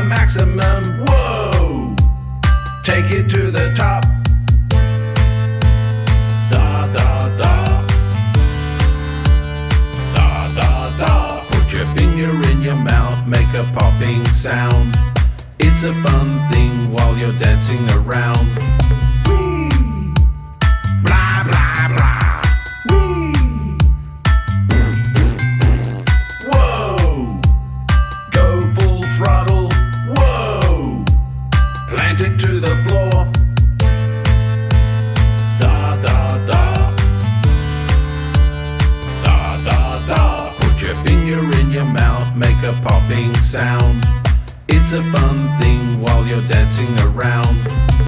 maximum. Whoa! Take it to the top. Da da da. Da da da. Put your finger in your mouth, make a popping sound. It's a fun thing while you're dancing around. Whee! Blah blah blah. Whee! Whoa! Go full throttle. Whoa! Plant it to the floor. Da da da. Da da da. Put your finger in your mouth, make a popping sound. It's a fun